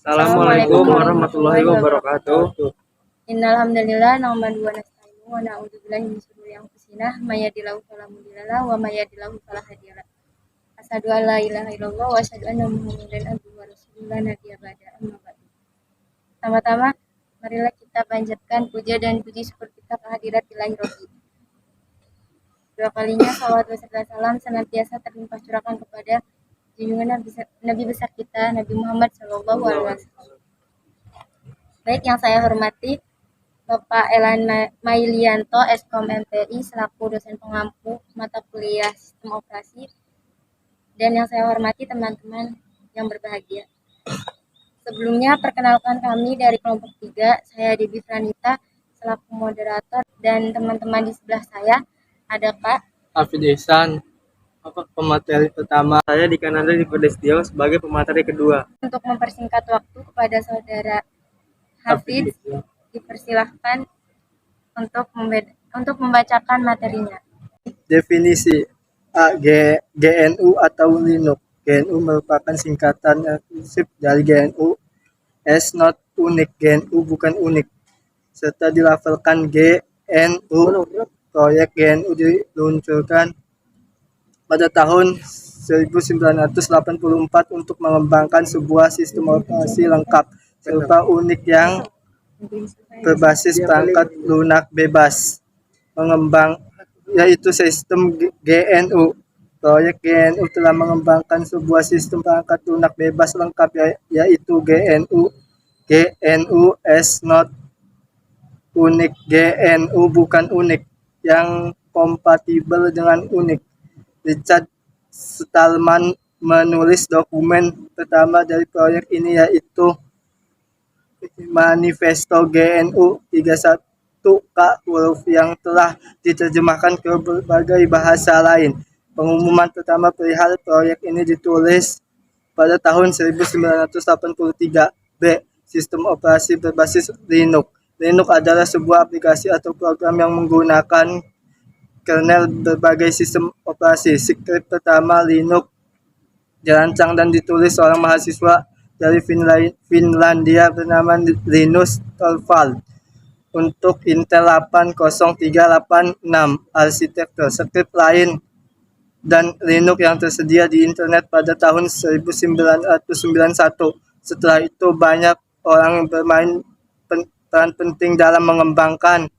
Assalamualaikum warahmatullahi wabarakatuh. Innal hamdalillah nahmaduhu wa nasta'inuhu wa na'udzu billahi min syururi anfusina may yahdihillahu fala mudilla lahu wa may yudlil fala hadiya lahu. Asyhadu an la ilaha illallah wa asyhadu anna Muhammadan abduhu wa rasuluhu la nabiyya ba'da amma ba'du. Pertama-tama marilah kita panjatkan puja dan puji syukur kita kehadirat Ilahi Rabbi. Dua kalinya salawat beserta salam senantiasa terlimpah curahkan kepada junjungan Nabi besar kita Nabi Muhammad Shallallahu Alaihi Wasallam. Baik, yang saya hormati Bapak Elan Mailianto, Eskom MPI selaku dosen pengampu mata kuliah Sistem Operasi, dan yang saya hormati teman-teman yang berbahagia. Sebelumnya perkenalkan kami dari kelompok 3, saya Debbie Franita selaku moderator, dan teman-teman di sebelah saya ada Pak Hafid Ihsan, pemateri pertama. Saya di Kanada di Kodestio sebagai pemateri kedua. Untuk mempersingkat waktu kepada saudara Hafid, dipersilahkan untuk membacakan materinya. Definisi GNU atau Linux. GNU merupakan singkatan eksklusif dari GNU as not unik. GNU bukan unik, serta dilafalkan GNU. Proyek GNU diluncurkan pada tahun 1984 untuk mengembangkan sebuah sistem operasi lengkap serta unik yang berbasis perangkat lunak bebas yaitu sistem GNU. Proyek GNU telah mengembangkan sebuah sistem perangkat lunak bebas lengkap yaitu GNU as not unik. GNU bukan unik, yang kompatibel dengan unik. Richard Stallman menulis dokumen pertama dari proyek ini yaitu Manifesto GNU 31K huruf yang telah diterjemahkan ke berbagai bahasa lain. Pengumuman pertama perihal proyek ini ditulis pada tahun 1983. B. Sistem operasi berbasis Linux. Linux adalah sebuah aplikasi atau program yang menggunakan kernel berbagai sistem operasi. Skrip pertama Linux dirancang dan ditulis seorang mahasiswa dari Finlandia bernama Linus Torvald untuk Intel 80386 arsitektur. Skrip lain dan Linux yang tersedia di internet pada tahun 1991. Setelah itu banyak orang bermain peran penting dalam mengembangkan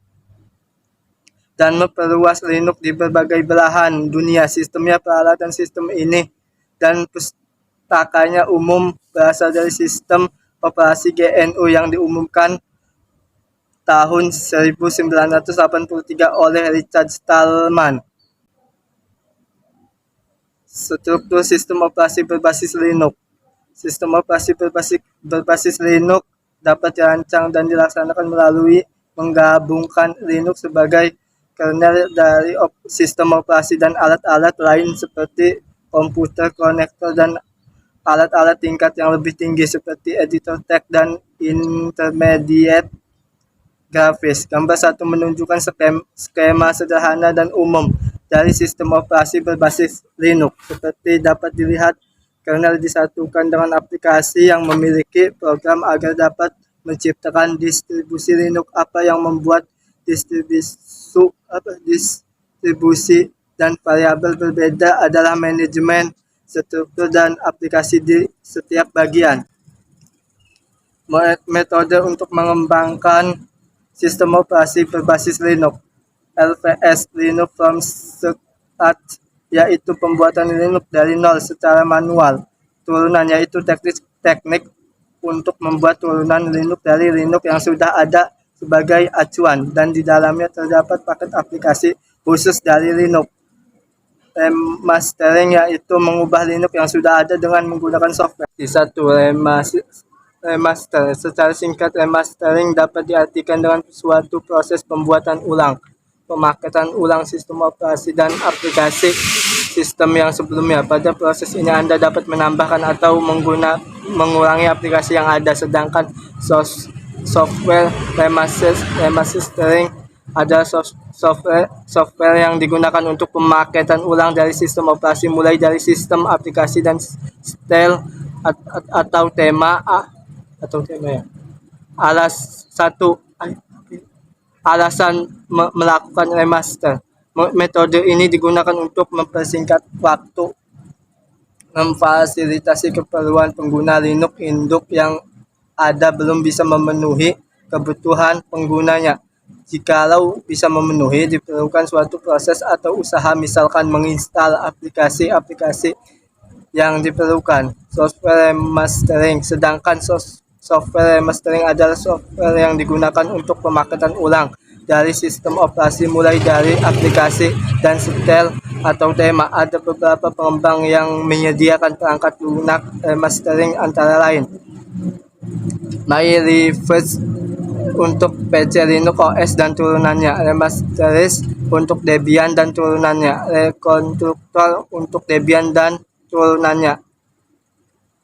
dan memperluas Linux di berbagai belahan dunia. Sistemnya, peralatan sistem ini, dan pustakanya umum berasal dari sistem operasi GNU yang diumumkan tahun 1983 oleh Richard Stallman. Struktur sistem operasi berbasis Linux. Sistem operasi berbasis Linux dapat dirancang dan dilaksanakan melalui menggabungkan Linux sebagai kernel dari sistem operasi dan alat-alat lain seperti komputer, konektor, dan alat-alat tingkat yang lebih tinggi seperti editor teks dan intermediate grafis. Gambar 1 menunjukkan skema sederhana dan umum dari sistem operasi berbasis Linux. Seperti dapat dilihat, kernel disatukan dengan aplikasi yang memiliki program agar dapat menciptakan distribusi Linux. Apa yang membuat distribusi dan variabel berbeda adalah manajemen, struktur, dan aplikasi di setiap bagian. Metode untuk mengembangkan sistem operasi berbasis Linux. LVS, Linux from scratch, yaitu pembuatan Linux dari nol secara manual. Turunan, yaitu teknik untuk membuat turunan Linux dari Linux yang sudah ada sebagai acuan, dan di dalamnya terdapat paket aplikasi khusus dari Linux. Remastering, yaitu mengubah Linux yang sudah ada dengan menggunakan software. Satu, remaster. Secara singkat, remastering dapat diartikan dengan suatu proses pembuatan ulang, pemaketan ulang sistem operasi dan aplikasi sistem yang sebelumnya. Pada proses ini Anda dapat menambahkan atau mengurangi aplikasi yang ada, sedangkan software remastering adalah software yang digunakan untuk pemaketan ulang dari sistem operasi, mulai dari sistem aplikasi dan style atau tema atau tema ya. Alasan melakukan remaster. Metode ini digunakan untuk mempersingkat waktu, memfasilitasi keperluan pengguna Linux induk yang ada belum bisa memenuhi kebutuhan penggunanya. Jikalau bisa memenuhi, diperlukan suatu proses atau usaha, misalkan menginstal aplikasi-aplikasi yang diperlukan. Software remastering, sedangkan software remastering adalah software yang digunakan untuk pemakaian ulang dari sistem operasi, mulai dari aplikasi dan setel atau tema. Ada beberapa pengembang yang menyediakan perangkat lunak remastering, antara lain MyReverse untuk PC Linux OS dan turunannya, Remasteris untuk Debian dan turunannya, Reconstructor untuk Debian dan turunannya,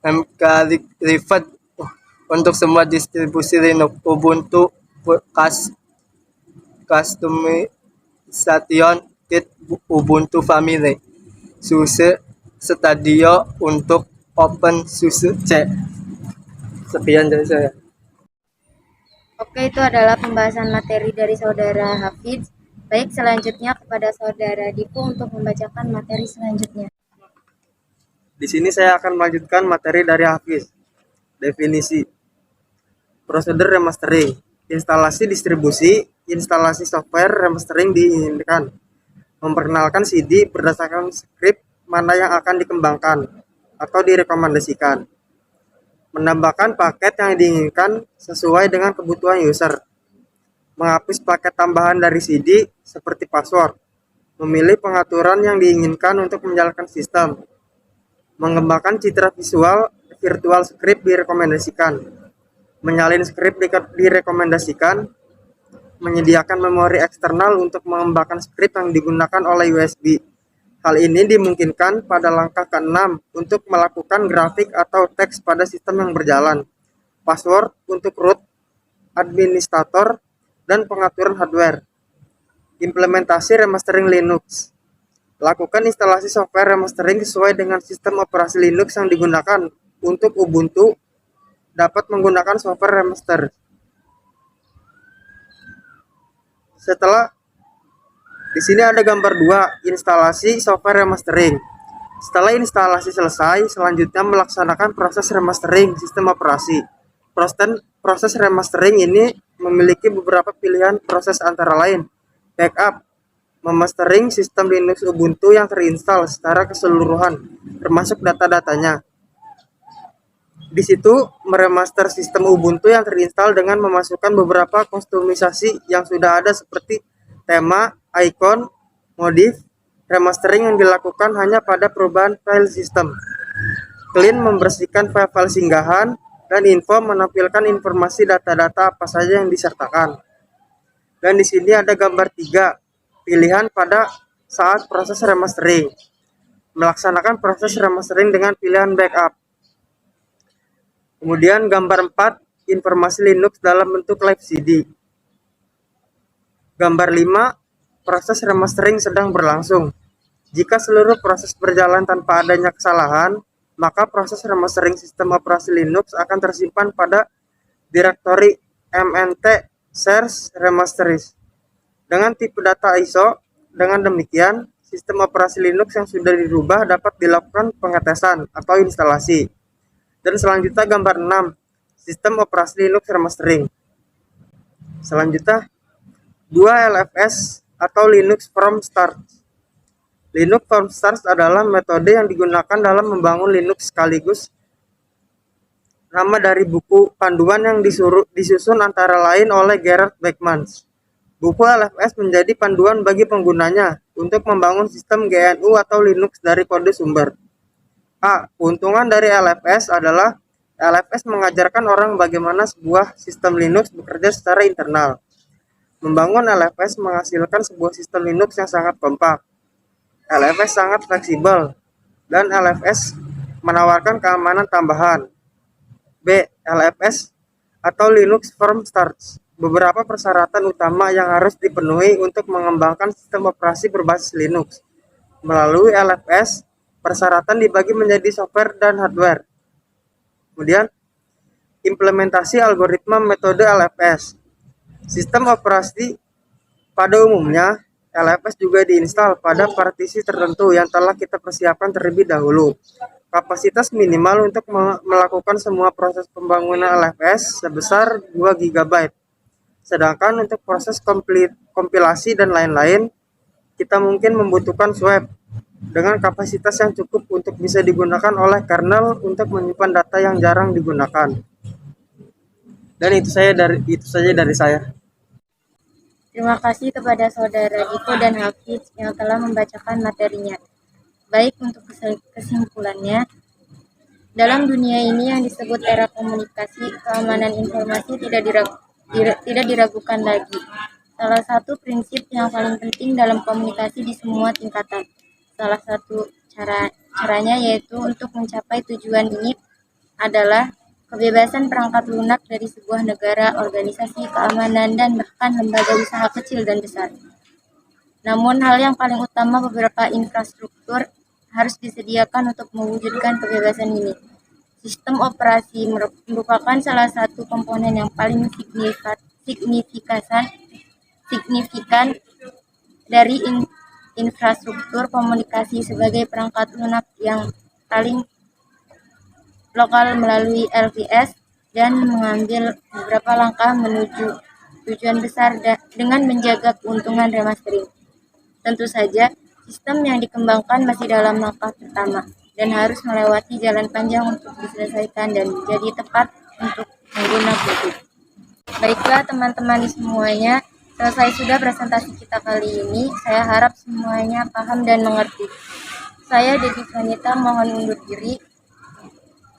MKReverse untuk semua distribusi Linux, Ubuntu Customization Kit Ubuntu Family, SUSE Stadio untuk OpenSUSE C. Sekian dari saya. Oke, itu adalah pembahasan materi dari saudara Hafiz. Baik, selanjutnya kepada saudara Dipo untuk membacakan materi selanjutnya. Di sini saya akan melanjutkan materi dari Hafiz. Definisi. Prosedur remastering. Instalasi distribusi, instalasi software remastering diinginkan. Memperkenalkan CD berdasarkan skrip mana yang akan dikembangkan atau direkomendasikan. Menambahkan paket yang diinginkan sesuai dengan kebutuhan user. Menghapus paket tambahan dari CD seperti password. Memilih pengaturan yang diinginkan untuk menjalankan sistem. Mengembangkan citra visual virtual script direkomendasikan. Menyalin script direkomendasikan. Menyediakan memori eksternal untuk mengembangkan script yang digunakan oleh USB. Hal ini dimungkinkan pada langkah ke-6 untuk melakukan grafik atau teks pada sistem yang berjalan. Password untuk root, administrator, dan pengaturan hardware. Implementasi remastering Linux. Lakukan instalasi software remastering sesuai dengan sistem operasi Linux yang digunakan. Untuk Ubuntu, dapat menggunakan software remaster. Di sini ada gambar 2, instalasi software remastering. Setelah instalasi selesai, selanjutnya melaksanakan proses remastering sistem operasi. Proses remastering ini memiliki beberapa pilihan proses, antara lain backup, memastering sistem Linux Ubuntu yang terinstall secara keseluruhan, termasuk data-datanya. Di situ meremaster sistem Ubuntu yang terinstall dengan memasukkan beberapa kustomisasi yang sudah ada seperti tema, icon, modif. Remastering yang dilakukan hanya pada perubahan file sistem. Clean membersihkan file-file singgahan, dan info menampilkan informasi data-data apa saja yang disertakan. Dan di sini ada gambar 3, pilihan pada saat proses remastering. Melaksanakan proses remastering dengan pilihan backup. Kemudian gambar 4, informasi Linux dalam bentuk live CD. Gambar 5, proses remastering sedang berlangsung. Jika seluruh proses berjalan tanpa adanya kesalahan, maka proses remastering sistem operasi Linux akan tersimpan pada direktori mnt shares remasteris dengan tipe data ISO. Dengan demikian, sistem operasi Linux yang sudah dirubah dapat dilakukan pengetesan atau instalasi. Dan selanjutnya gambar 6, sistem operasi Linux remastering. Selanjutnya 2 LFS atau Linux from Start. Linux from Start adalah metode yang digunakan dalam membangun Linux sekaligus nama dari buku panduan yang disusun antara lain oleh Gerard Beckman. Buku LFS menjadi panduan bagi penggunanya untuk membangun sistem GNU atau Linux dari kode sumber. Keuntungan dari LFS adalah LFS mengajarkan orang bagaimana sebuah sistem Linux bekerja secara internal. Membangun LFS menghasilkan sebuah sistem Linux yang sangat kompak. LFS sangat fleksibel, dan LFS menawarkan keamanan tambahan. LFS atau Linux from Start. Beberapa persyaratan utama yang harus dipenuhi untuk mengembangkan sistem operasi berbasis Linux. Melalui LFS, persyaratan dibagi menjadi software dan hardware. Kemudian, implementasi algoritma metode LFS. Sistem operasi pada umumnya, LFS juga diinstal pada partisi tertentu yang telah kita persiapkan terlebih dahulu. Kapasitas minimal untuk melakukan semua proses pembangunan LFS sebesar 2 GB. Sedangkan untuk proses kompilasi dan lain-lain, kita mungkin membutuhkan swap dengan kapasitas yang cukup untuk bisa digunakan oleh kernel untuk menyimpan data yang jarang digunakan. Dan itu saja dari saya. Terima kasih kepada Saudara Diko dan Hafiz yang telah membacakan materinya. Baik, untuk kesimpulannya, dalam dunia ini yang disebut era komunikasi, keamanan informasi tidak diragukan lagi. Salah satu prinsip yang paling penting dalam komunikasi di semua tingkatan. Salah satu caranya yaitu untuk mencapai tujuan ini adalah kebebasan perangkat lunak dari sebuah negara, organisasi, keamanan, dan bahkan lembaga usaha kecil dan besar. Namun hal yang paling utama, beberapa infrastruktur harus disediakan untuk mewujudkan kebebasan ini. Sistem operasi merupakan salah satu komponen yang paling signifikan dari infrastruktur komunikasi sebagai perangkat lunak yang paling lokal melalui LVS dan mengambil beberapa langkah menuju tujuan besar dengan menjaga keuntungan remastering. Tentu saja, sistem yang dikembangkan masih dalam langkah pertama dan harus melewati jalan panjang untuk diselesaikan dan menjadi tepat untuk pengguna publik. Baiklah teman-teman semuanya, selesai sudah presentasi kita kali ini. Saya harap semuanya paham dan mengerti. Saya Dedi Vanita mohon undur diri.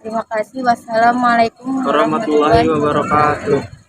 Terima kasih. Wassalamualaikum warahmatullahi wabarakatuh.